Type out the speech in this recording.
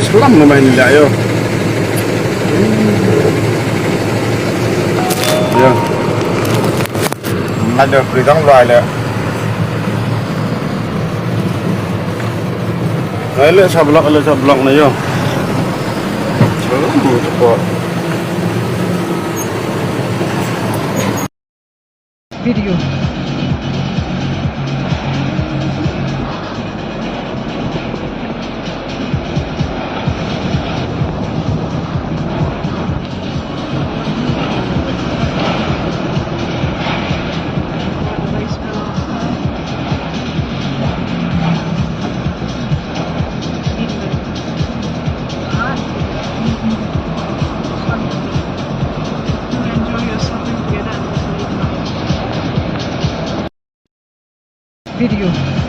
selam lumayan nila ayo. Yan. Nãy được đi đóng loài nè. Lấy sablak na yun. Ito po. Video. Video.